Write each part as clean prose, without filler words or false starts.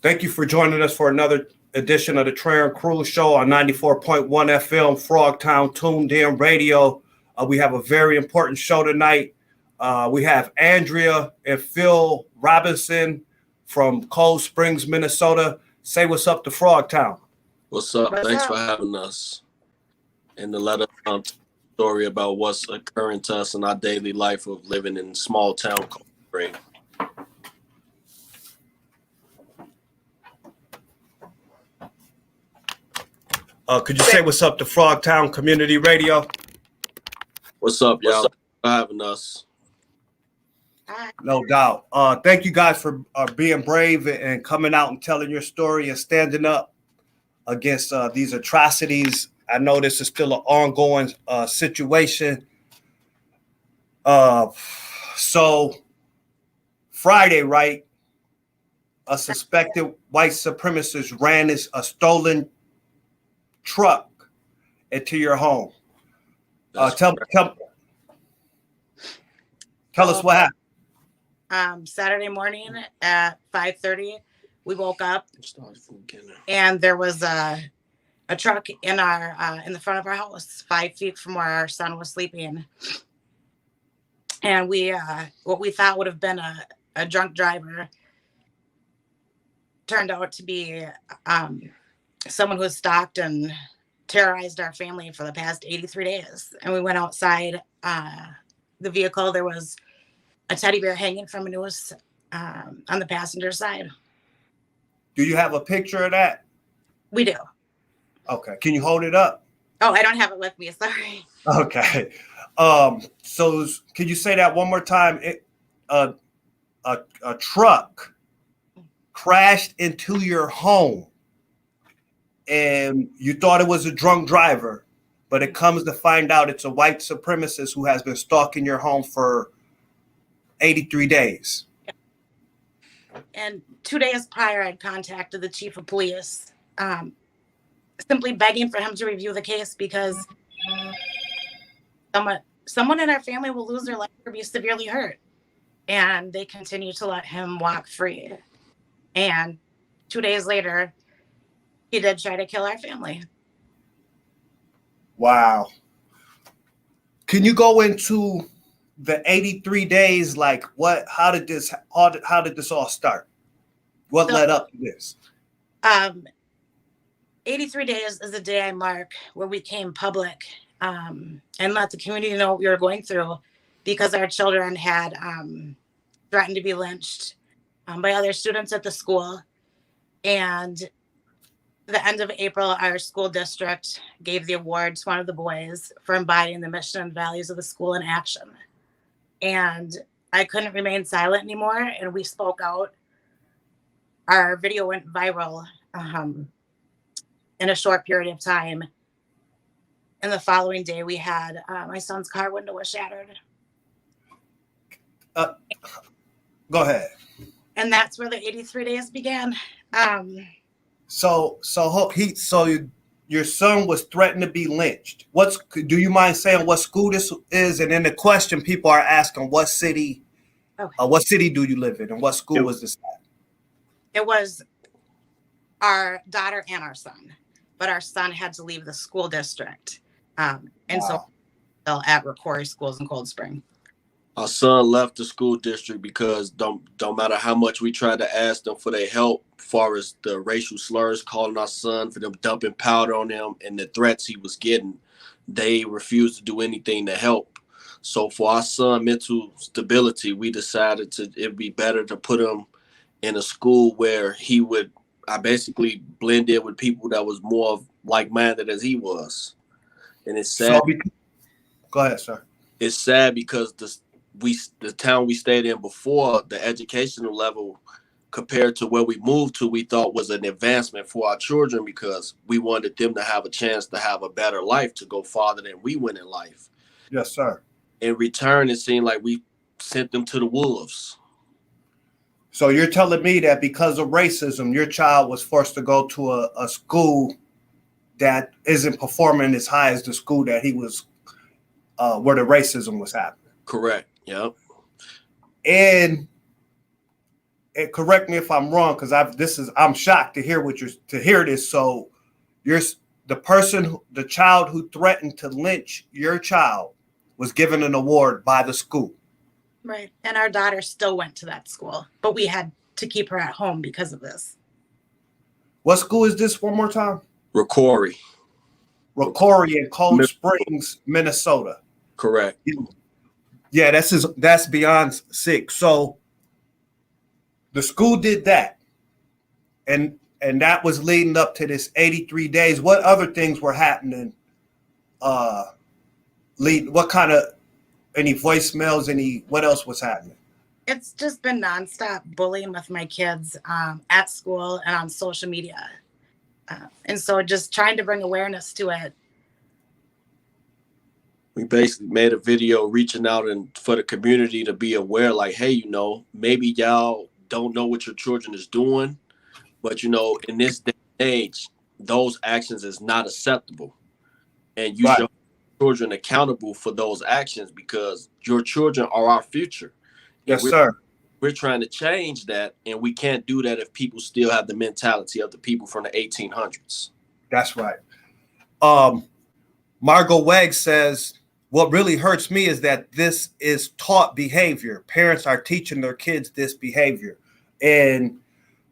Thank you for joining us for another edition of the Trey and Crew Show on 94.1 FM, Frogtown Tuned In Radio. We have a very important show tonight. We have Andrea and Phil Robinson from Cold Springs, Minnesota. Say what's up to Frogtown. What's up? Thanks for having us. And to let us tell a story about what's occurring to us in our daily life of living in small town Cold Springs. Could you say what's up to Frogtown Community Radio? What's up, y'all? Thanks for having us. No doubt. Thank you guys for being brave and coming out and telling your story and standing up against these atrocities. I know this is still an ongoing situation. So Friday, right? A suspected white supremacist ran a stolen truck into your home. Tell us what happened. Saturday morning at 5:30, we woke up and there was a truck in the front of our house, 5 feet from where our son was sleeping. And we what we thought would have been a drunk driver turned out to be someone who has stalked and terrorized our family for the past 83 days. And we went outside the vehicle. There was a teddy bear hanging from a noose on the passenger side. Do you have a picture of that? We do. Okay. Can you hold it up? Oh, I don't have it with me. Sorry. Okay. So can you say that one more time? A truck crashed into your home and you thought it was a drunk driver, but it comes to find out it's a white supremacist who has been stalking your home for 83 days. And 2 days prior, I'd contacted the chief of police, simply begging for him to review the case because someone in our family will lose their life or be severely hurt. And they continue to let him walk free. And 2 days later, he did try to kill our family. Wow. Can you go into the 83 days? Like how did this all start? What led up to this? 83 days is a day I mark where we came public and let the community know what we were going through because our children had threatened to be lynched by other students at the school. And the end of April, our school district gave the award to one of the boys for embodying the mission and values of the school in action. And I couldn't remain silent anymore, and we spoke out. Our video went viral in a short period of time. And the following day, we had my son's car window was shattered. Go ahead. And that's where the 83 days began. So your son was threatened to be lynched. Do you mind saying what school this is? And then the question people are asking, what city? Okay. What city do you live in, and what school was this at? It was our daughter and our son, but our son had to leave the school district, and so still at Rocori Schools in Cold Spring. Our son left the school district because don't matter how much we tried to ask them for their help, as far as the racial slurs calling our son, for them dumping powder on him, and the threats he was getting, they refused to do anything to help. So for our son mental stability, we decided it'd be better to put him in a school where I basically blend in with people that was more like-minded as he was. And it's sad. Go ahead, sir. It's sad because the town we stayed in before, the educational level compared to where we moved to, we thought was an advancement for our children because we wanted them to have a chance to have a better life, to go farther than we went in life. Yes, sir. In return, it seemed like we sent them to the wolves. So you're telling me that because of racism, your child was forced to go to a school that isn't performing as high as the school that he was, where the racism was happening. Correct. Yep. And correct me if I'm wrong, because I'm shocked to hear this. So the child who threatened to lynch your child was given an award by the school. Right. And our daughter still went to that school, but we had to keep her at home because of this. What school is this one more time? Rocori in Cold Springs, Minnesota. Correct. Yeah, that's beyond sick. So the school did that. And that was leading up to this 83 days. What other things were happening? What kind of, any voicemails, what else was happening? It's just been nonstop bullying with my kids at school and on social media. And so just trying to bring awareness to it. We basically made a video reaching out and for the community to be aware, like, hey, maybe y'all don't know what your children is doing, but, in this day and age, those actions is not acceptable. And you should hold children accountable for those actions because your children are our future. Yes, sir. We're trying to change that, and we can't do that if people still have the mentality of the people from the 1800s. That's right. Margot Wegg says, what really hurts me is that this is taught behavior. Parents are teaching their kids this behavior. And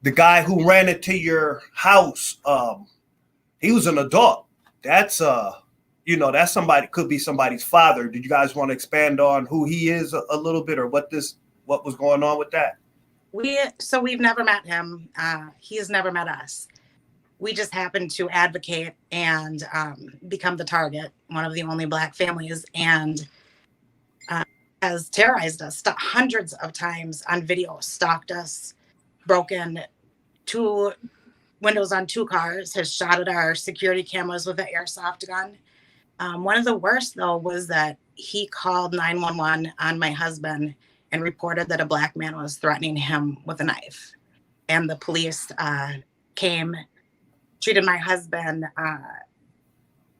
the guy who ran into your house, he was an adult. That's that's somebody, could be somebody's father. Did you guys want to expand on who he is a little bit, or what was going on with that? We've never met him. He has never met us. We just happened to advocate and become the target, one of the only Black families, and has terrorized us hundreds of times on video, stalked us, broken 2 windows on 2 cars, has shot at our security cameras with an airsoft gun. One of the worst, though, was that he called 911 on my husband and reported that a Black man was threatening him with a knife. And the police came, treated my husband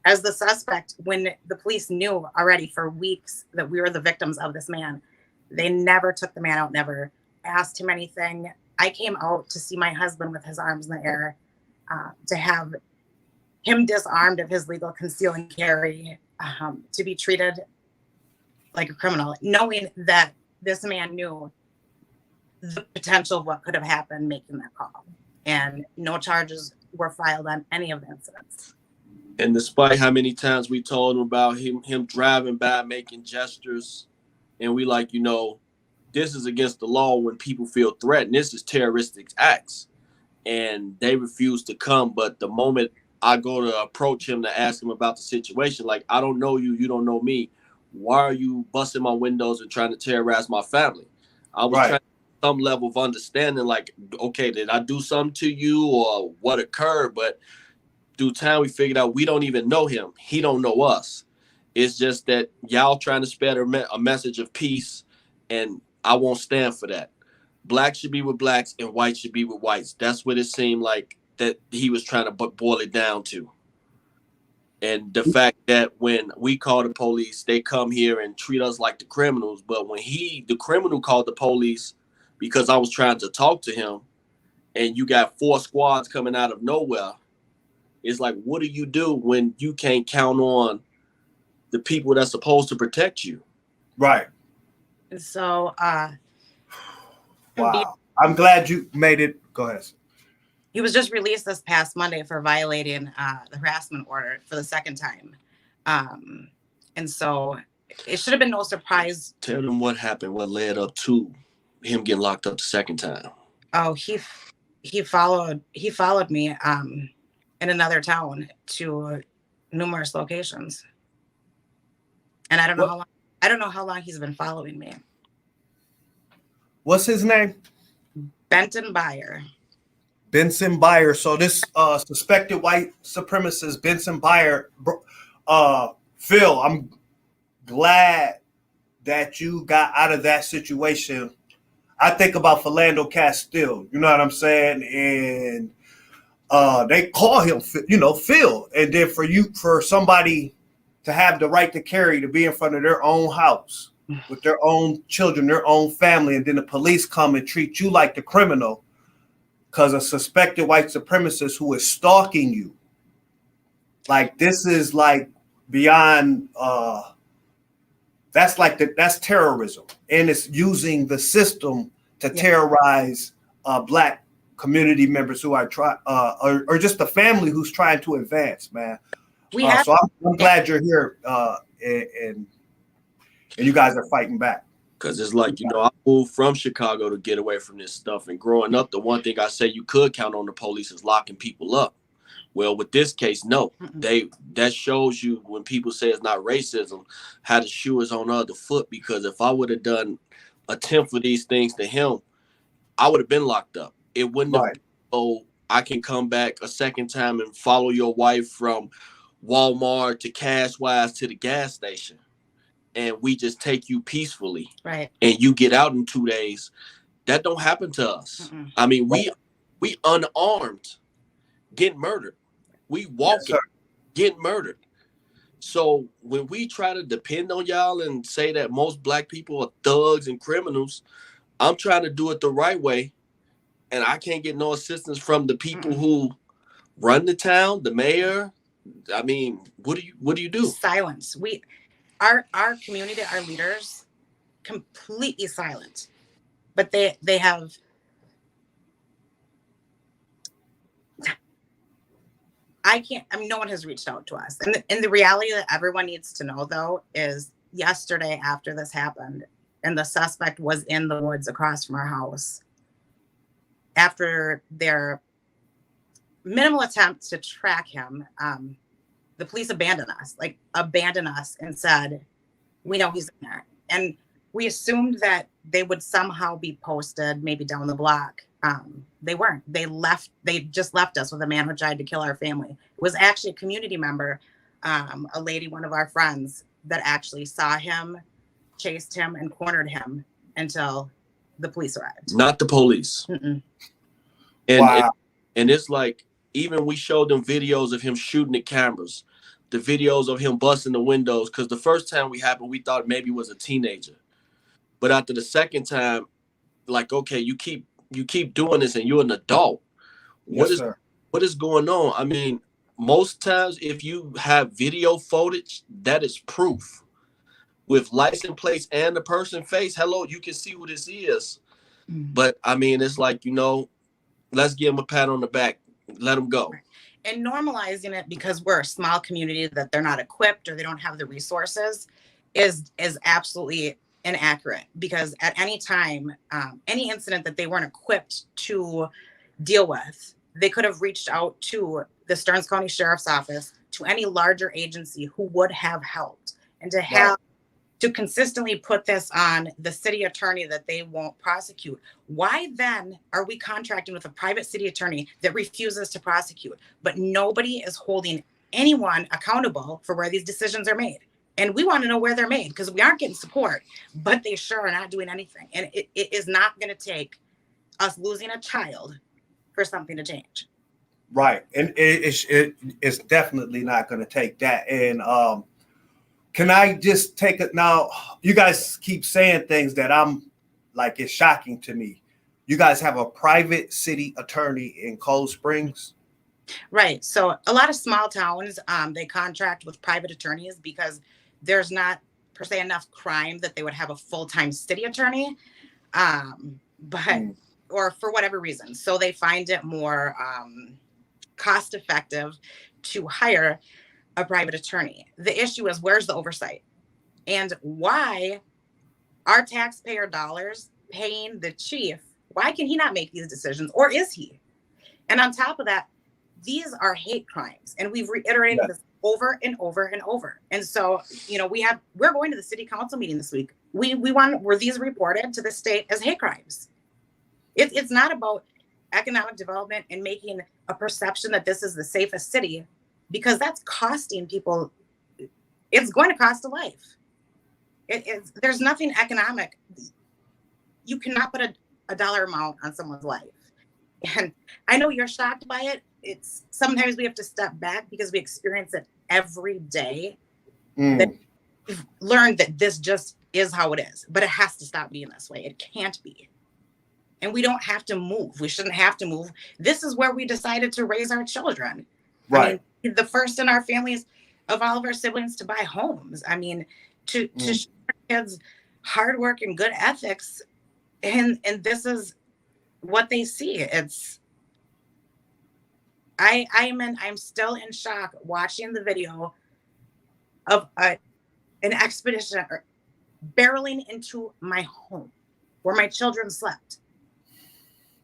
as the suspect when the police knew already for weeks that we were the victims of this man. They never took the man out, never asked him anything. I came out to see my husband with his arms in the air, to have him disarmed of his legal conceal and carry, to be treated like a criminal, knowing that this man knew the potential of what could have happened making that call. And no charges were filed on any of the incidents. And despite how many times we told him about him driving by, making gestures, and we this is against the law when people feel threatened. This is terroristic acts. And they refuse to come. But the moment I go to approach him to ask him about the situation, like, I don't know you, you don't know me. Why are you busting my windows and trying to terrorize my family? I was trying to get some level of understanding, like, okay, did I do something to you or what occurred? But through time, we figured out we don't even know him. He don't know us. It's just that y'all trying to spread a message of peace, and I won't stand for that. Black should be with blacks and white should be with whites. That's what it seemed like that he was trying to boil it down to. And the fact that when we call the police, they come here and treat us like the criminals. But when the criminal called the police because I was trying to talk to him, and you got 4 squads coming out of nowhere, it's like, what do you do when you can't count on the people that's supposed to protect you? Right. And so, wow. I'm glad you made it. Go ahead. He was just released this past Monday for violating the harassment order for the 2nd time. And so it should have been no surprise. Tell them what happened, what led up to him getting locked up the 2nd time. Oh, he followed me in another town to numerous locations. And I don't know how long he's been following me. What's his name? Benton Byer. Benson Byer. So this suspected white supremacist Benson Byer, Phil, I'm glad that you got out of that situation. I think about Philando Castile, you know what I'm saying? And they call him, Phil. And then for somebody to have the right to carry, to be in front of their own house with their own children, their own family, and then the police come and treat you like the criminal because a suspected white supremacist who is stalking you. Like, this is like beyond, that's terrorism. And it's using the system to terrorize Black community members who are or just the family who's trying to advance, man. So I'm glad you're here, and you guys are fighting back. Because it's like, I moved from Chicago to get away from this stuff. And growing up, the one thing I say you could count on the police is locking people up. Well, with this case, no. That shows you when people say it's not racism, how the shoe is on the other foot. Because if I would have done a tenth of these things to him, I would have been locked up. It wouldn't have been, oh, I can come back a second time and follow your wife from Walmart to Cashwise to the gas station. And we just take you peacefully. Right. And you get out in 2 days. That don't happen to us. I mean, we unarmed getting murdered. We walking, getting murdered. So when we try to depend on y'all and say that most Black people are thugs and criminals, I'm trying to do it the right way. And I can't get no assistance from the people who run the town, the mayor. I mean, what do you do? Silence. Our community, our leaders, completely silent. But they have. No one has reached out to us. And the reality that everyone needs to know, though, is yesterday after this happened, and the suspect was in the woods across from our house, after their minimal attempts to track him, the police abandoned us and said, we know he's in there. And we assumed that they would somehow be posted maybe down the block. They weren't. They just left us with a man who tried to kill our family. It was actually a community member, a lady, one of our friends, that actually saw him, chased him, and cornered him until the police arrived. Not the police. Mm-mm. And it's like, even we showed them videos of him shooting at cameras, the videos of him busting the windows, because the first time we happened, we thought maybe it was a teenager. But after the second time, like, okay, you keep doing this and you're an adult. What is going on? I mean, most times if you have video footage, that is proof. With license plates and the person's face, hello, you can see who this is. But I mean, it's like, let's give them a pat on the back, let them go. And normalizing it because we're a small community that they're not equipped or they don't have the resources is absolutely inaccurate. Because at any time, any incident that they weren't equipped to deal with, they could have reached out to the Stearns County Sheriff's Office, to any larger agency who would have helped. And to have to consistently put this on the city attorney that they won't prosecute. Why then are we contracting with a private city attorney that refuses to prosecute? But nobody is holding anyone accountable for where these decisions are made. And we want to know where they're made because we aren't getting support, but they sure are not doing anything. And it is not going to take us losing a child for something to change. Right. And it's definitely not going to take that. And can I just take it now? You guys keep saying things that I'm like, it's shocking to me. You guys have a private city attorney in Cold Springs? Right. So a lot of small towns, they contract with private attorneys because there's not per se enough crime that they would have a full-time city attorney. Or for whatever reason. So they find it more cost effective to hire a private attorney. The issue is, where's the oversight? And why are taxpayer dollars paying the chief? Why can he not make these decisions? Or is he? And on top of that, these are hate crimes. And we've reiterated this over and over and over. And so, we're going to the city council meeting this week. Were these reported to the state as hate crimes? It's not about economic development and making a perception that this is the safest city, because that's costing people. It's going to cost a life. There's nothing economic. You cannot put a dollar amount on someone's life. And I know you're shocked by it. It's sometimes we have to step back because we experience it every day. That we've learned that this just is how it is, but it has to stop being this way. It can't be. And we don't have to move. We shouldn't have to move. This is where we decided to raise our children. Right. I mean, the first in our families of all of our siblings to buy homes. I mean, to show our kids hard work and good ethics. And this is what they see. It's, I'm still in shock watching the video of an expedition barreling into my home where my children slept.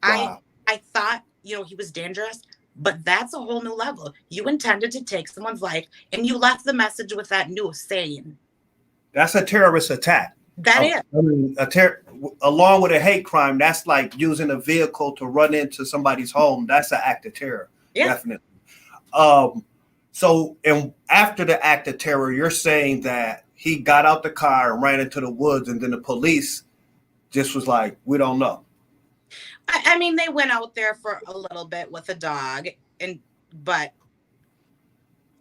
Wow. I thought, he was dangerous, but that's a whole new level. You intended to take someone's life and you left the message with that news saying. That's a terrorist attack. That is. I mean, along with a hate crime, that's like using a vehicle to run into somebody's home. That's an act of terror. Yeah. Definitely. So, and after the act of terror, you're saying that he got out the car and ran into the woods, and then the police just was like, we don't know. I mean, they went out there for a little bit with a dog, but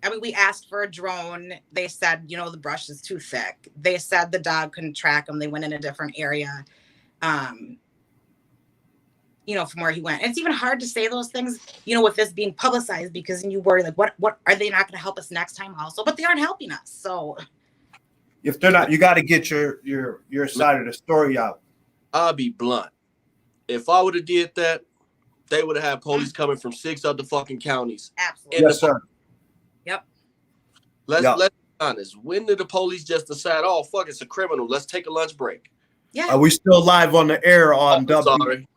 I mean, we asked for a drone. They said, the brush is too thick. They said the dog couldn't track him. They went in a different area, from where he went. It's even hard to say those things, with this being publicized, because you worry, like, what are they not going to help us next time also? But they aren't helping us. So if they're not, you got to get your side of the story out. I'll be blunt. If I would have did that, they would have had police coming from 6 other fucking counties. Absolutely. Yes, sir. Yep. Let's be honest. When did the police just decide, oh, fuck, it's a criminal, let's take a lunch break? Yeah. Are we still live on the air on WFNU.org?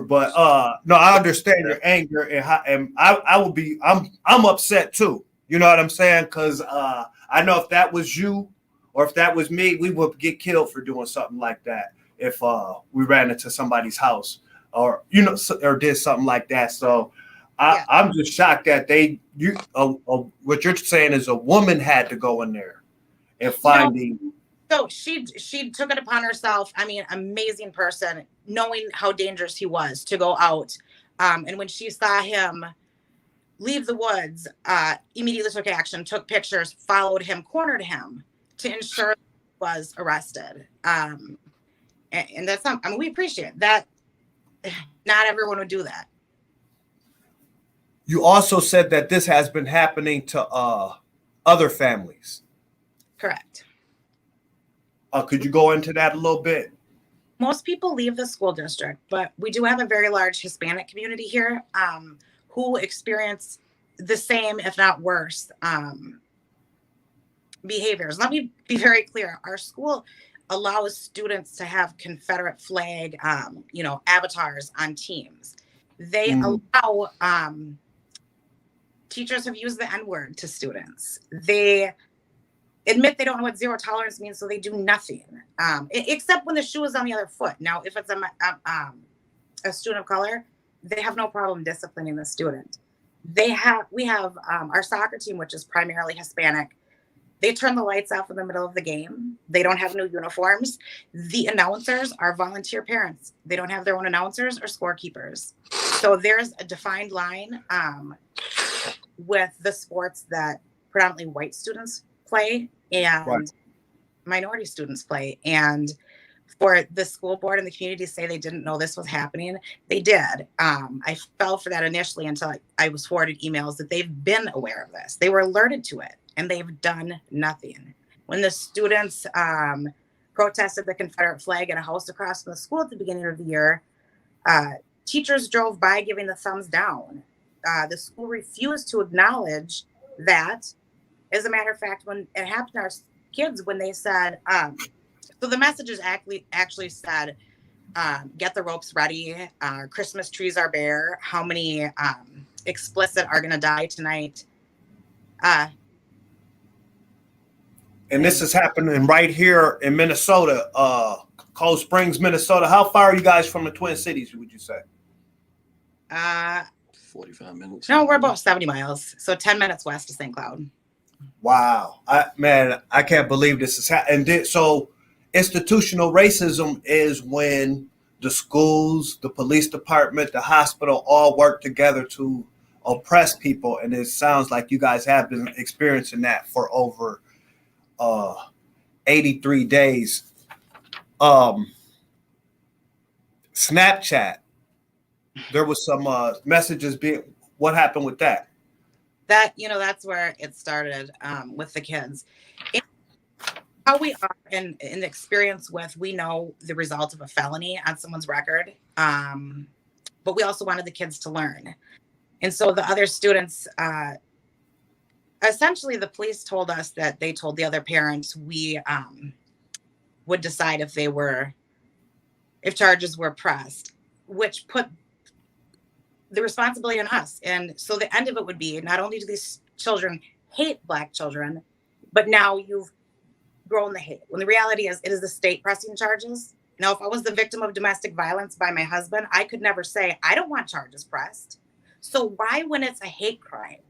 But no, I understand your anger, and I'm upset too. You know what I'm saying? Because I know if that was you or if that was me, we would get killed for doing something like that if we ran into somebody's house or or did something like that. So I'm just shocked that what you're saying is a woman had to go in there and finding. So she took it upon herself. I mean, amazing person, knowing how dangerous he was to go out. And when she saw him leave the woods, immediately took action, took pictures, followed him, cornered him to ensure he was arrested. And that's something, I mean, we appreciate that. Not everyone would do that. You also said that this has been happening to other families. Correct. Could you go into that a little bit? Most people leave the school district, but we do have a very large Hispanic community here who experience the same, if not worse, behaviors. Let me be very clear. Our school allows students to have Confederate flag, avatars on teams. They allow, teachers have used the N-word to students. They admit they don't know what zero tolerance means, so they do nothing, except when the shoe is on the other foot. Now, if it's a student of color, they have no problem disciplining the student. We have our soccer team, which is primarily Hispanic. They turn the lights off in the middle of the game. They don't have new uniforms. The announcers are volunteer parents. They don't have their own announcers or scorekeepers. So there's a defined line with the sports that predominantly white students play and minority students play. And for the school board and the community to say they didn't know this was happening, they did. I fell for that initially until I was forwarded emails that they've been aware of this. They were alerted to it, and they've done nothing. When the students protested the Confederate flag at a house across from the school at the beginning of the year, teachers drove by giving the thumbs down. The school refused to acknowledge that. As a matter of fact, when it happened to our kids, when they said, so the messages actually said, get the ropes ready, Christmas trees are bare, how many explicit are going to die tonight. And this is happening right here in Minnesota, Cold Springs, Minnesota. How far are you guys from the Twin Cities, would you say? 45 minutes. No, we're about 70 miles. So 10 minutes west of St. Cloud. Wow. I can't believe this is happening. So institutional racism is when the schools, the police department, the hospital all work together to oppress people. And it sounds like you guys have been experiencing that for over 8 83 days. Snapchat, there was some messages being, what happened with that? That's where it started with the kids. How we are in experience with, we know the result of a felony on someone's record, but we also wanted the kids to learn. And so the other students, essentially the police told us that they told the other parents we would decide if charges were pressed, which put the responsibility on us. And so the end of it would be, not only do these children hate Black children, but now you've grown the hate. When the reality is, it is the state pressing charges. Now, if I was the victim of domestic violence by my husband, I could never say, I don't want charges pressed. So why, when it's a hate crime,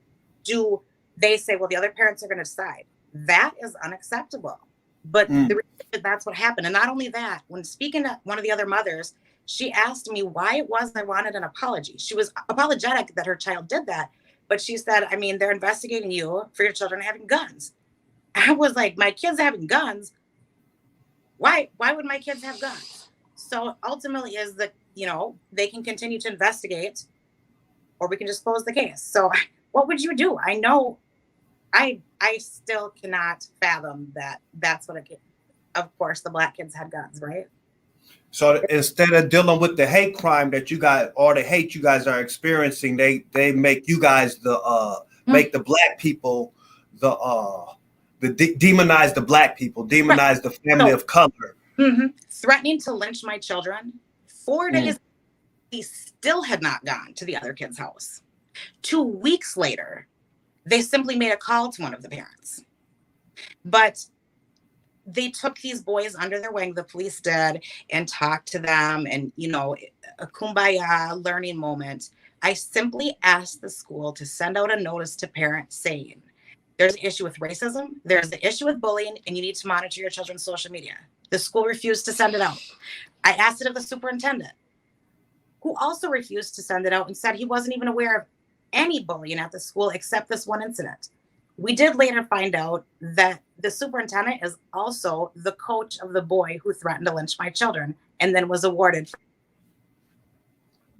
do they say, well, the other parents are going to decide? That is unacceptable. But that's what happened. And not only that, when speaking to one of the other mothers, she asked me why it was I wanted an apology. She was apologetic that her child did that. But she said, I mean, they're investigating you for your children having guns. I was like, my kids having guns? Why would my kids have guns? So ultimately is that, they can continue to investigate, or we can just close the case. So what would you do? I know I still cannot fathom that that's what it, of course, the Black kids had guns, right? So instead of dealing with the hate crime that you guys, or the hate you guys are experiencing, they make you guys make the Black people demonize the Black people, demonize the family of color. Threatening to lynch my children. 4 days, he still had not gone to the other kid's house. 2 weeks later, they simply made a call to one of the parents. But they took these boys under their wing, the police did, and talked to them, and, a kumbaya learning moment. I simply asked the school to send out a notice to parents saying, there's an issue with racism, there's an issue with bullying, and you need to monitor your children's social media. The school refused to send it out. I asked it of the superintendent, who also refused to send it out and said he wasn't even aware of any bullying at the school except this one incident. We did later find out that the superintendent is also the coach of the boy who threatened to lynch my children and then was awarded.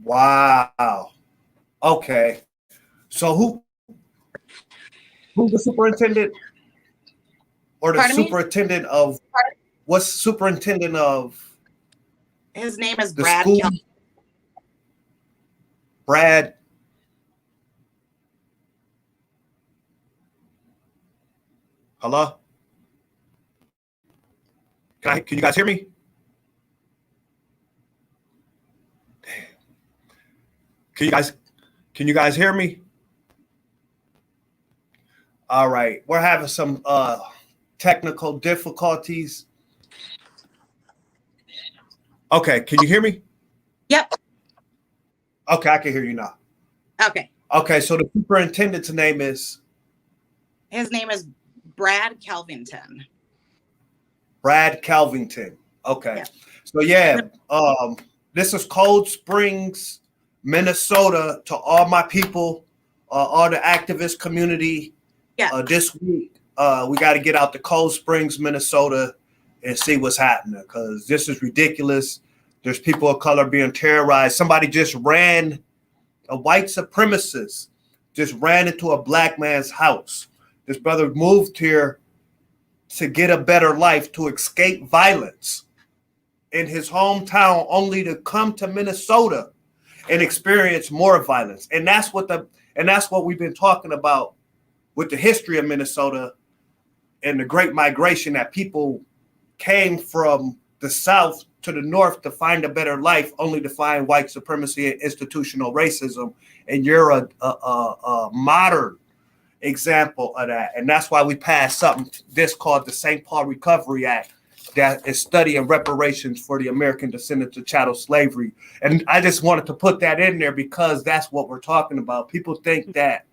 Wow. Okay. So who's the superintendent? Or the superintendent of what's superintendent of? His name is Brad. Brad. Hello? Can you guys hear me? Can you guys hear me? All right. We're having some technical difficulties. Okay, can you hear me? Yep. Okay, I can hear you now. Okay. Okay, so the superintendent's name is? His name is Brad Kelvington. Brad Kelvington. Okay. Yeah. So this is Cold Springs, Minnesota, to all my people, all the activist community. Yeah. This week, we got to get out to Cold Springs, Minnesota, and see what's happening, because this is ridiculous. There's people of color being terrorized. Somebody just ran, a white supremacist just ran into a Black man's house. This brother moved here to get a better life, to escape violence in his hometown, only to come to Minnesota and experience more violence. And that's what we've been talking about with the history of Minnesota and the Great Migration, that people came from the South to the North to find a better life, only to find white supremacy and institutional racism. And you're a modern example of that. And that's why we passed something this called the St. Paul Recovery Act, that is studying reparations for the American descendants of chattel slavery. And I just wanted to put that in there because that's what we're talking about. People think that,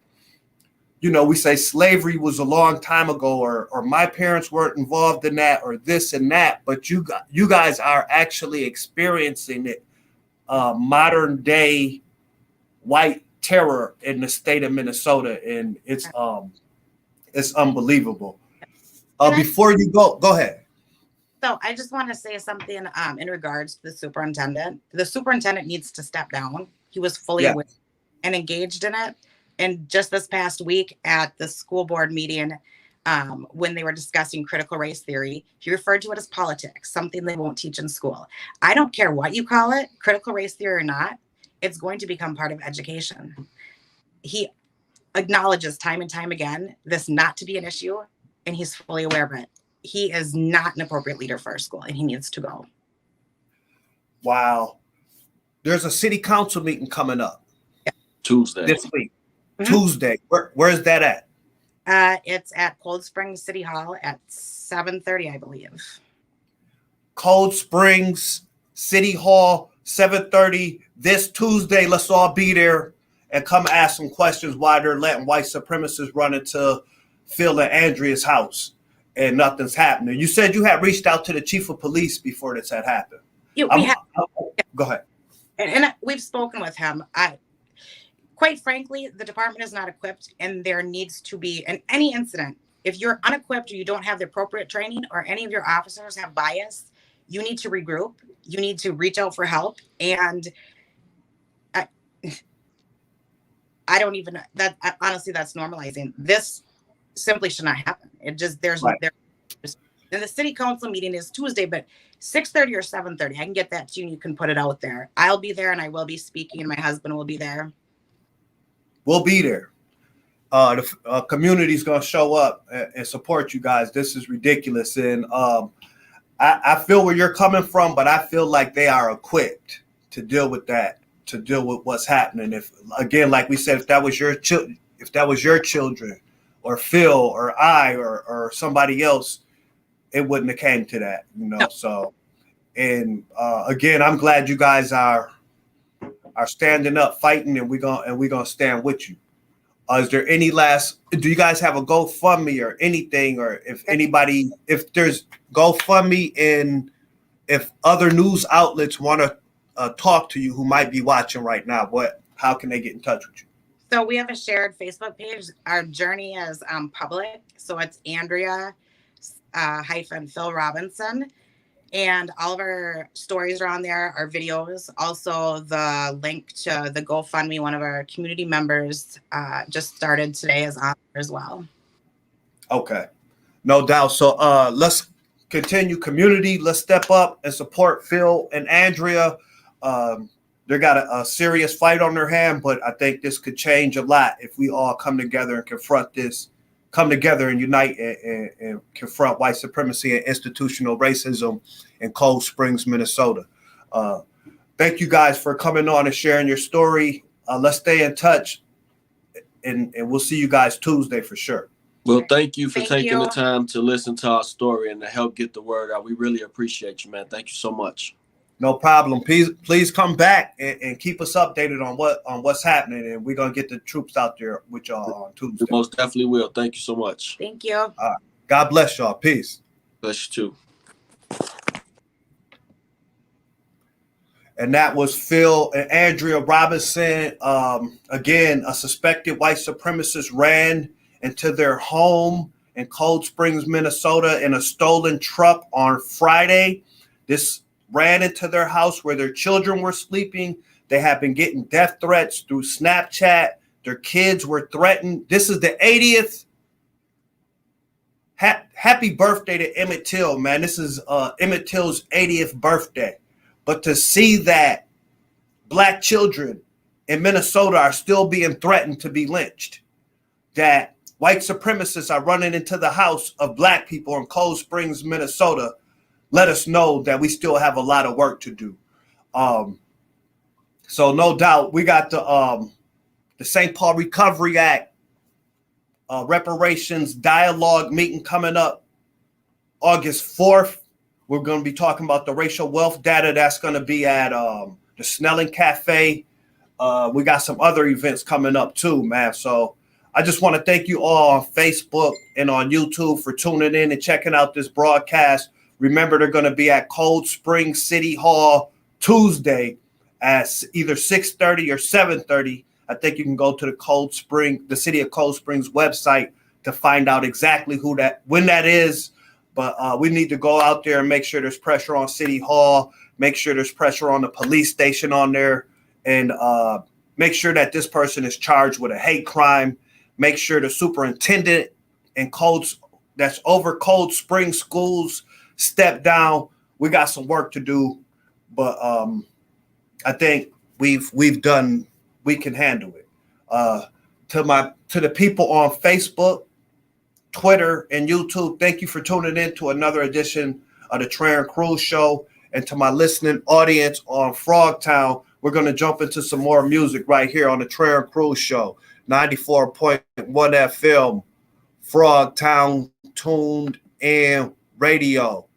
we say slavery was a long time ago, or my parents weren't involved in that, or this and that, but you guys are actually experiencing it, modern day white terror in the state of Minnesota, and it's unbelievable. Before you go ahead. So I just want to say something in regards to the superintendent. The superintendent needs to step down. He was fully Yeah. aware and engaged in it. And just this past week at the school board meeting, when they were discussing critical race theory, he referred to it as politics, something they won't teach in school. I don't care what you call it, critical race theory or not, it's going to become part of education. He acknowledges time and time again this not to be an issue, and he's fully aware of it. He is not an appropriate leader for our school, and he needs to go. Wow. There's a city council meeting coming up Tuesday. this week. Mm-hmm. Tuesday. Where's that at? It's at Cold Springs City Hall at 7:30, I believe. Cold Springs City Hall, 7:30 this Tuesday. Let's all be there and come ask some questions why they're letting white supremacists run into Phil and Andrea's house and nothing's happening. You said you had reached out to the chief of police before this had happened. Yeah, Go ahead. And we've spoken with him. Quite frankly, the department is not equipped, and there needs to be, in any incident, if you're unequipped or you don't have the appropriate training or any of your officers have bias, you need to regroup. You need to reach out for help. And I don't even, honestly, that's normalizing. This simply should not happen. It just, and the city council meeting is Tuesday, but 6:30 or 7:30, I can get that to you and you can put it out there. I'll be there and I will be speaking and my husband will be there. We'll be there. The community's going to show up and support you guys. This is ridiculous. And I feel where you're coming from, but I feel like they are equipped to deal with that, to deal with what's happening. If, again, like we said, if that was your children or Phil or I or somebody else, it wouldn't have came to that, you know. No. So, and again, I'm glad you guys are standing up, fighting, and we're gonna stand with you. Is there any do you guys have a GoFundMe or anything, or if there's GoFundMe, and if other news outlets want to talk to you who might be watching right now, how can they get in touch with you? So we have a shared Facebook page. Our journey is public, so it's Andrea Phil Robinson. And all of our stories are on there, our videos. Also, the link to the GoFundMe, one of our community members just started today, is on there as well. Okay. No doubt. So let's continue community. Let's step up and support Phil and Andrea. They got a serious fight on their hand, but I think this could change a lot if we all come together and confront this. Come together and unite and confront white supremacy and institutional racism in Cold Springs, Minnesota. Thank you guys for coming on and sharing your story. Let's stay in touch, and we'll see you guys Tuesday for sure. Well, thank you for taking the time to listen to our story and to help get the word out. We really appreciate you, man. Thank you so much. No problem. Please come back and keep us updated on what's happening, and we're gonna get the troops out there with y'all on Tuesday. We most definitely will. Thank you so much. Thank you. God bless y'all. Peace. Bless you too. And that was Phil and Andrea Robinson. Again, a suspected white supremacist ran into their home in Cold Springs, Minnesota, in a stolen truck on Friday. This ran into their house where their children were sleeping. They have been getting death threats through Snapchat. Their kids were threatened. This is the 80th. Happy birthday to Emmett Till, man. This is Emmett Till's 80th birthday. But to see that Black children in Minnesota are still being threatened to be lynched, that white supremacists are running into the house of Black people in Cold Springs, Minnesota, let us know that we still have a lot of work to do. So no doubt we got the St. Paul Recovery Act reparations dialogue meeting coming up August 4th. We're going to be talking about the racial wealth data. That's going to be at the Snelling Cafe. We got some other events coming up too, man. So I just want to thank you all on Facebook and on YouTube for tuning in and checking out this broadcast. Remember, they're going to be at Cold Springs City Hall Tuesday at either 6:30 or 7:30. I think you can go to the City of Cold Springs website to find out exactly when that is. But we need to go out there and make sure there's pressure on City Hall, make sure there's pressure on the police station on there, and make sure that this person is charged with a hate crime. Make sure the superintendent and codes that's over Cold Spring schools step down. We got some work to do, but I think we can handle it. To the people on Facebook, Twitter, and YouTube, thank you for tuning in to another edition of the Trey and Cruz Show. And to my listening audience on Frogtown, we're going to jump into some more music right here on the Trey and Cruz Show, 94.1 FM, Frogtown, tuned in radio.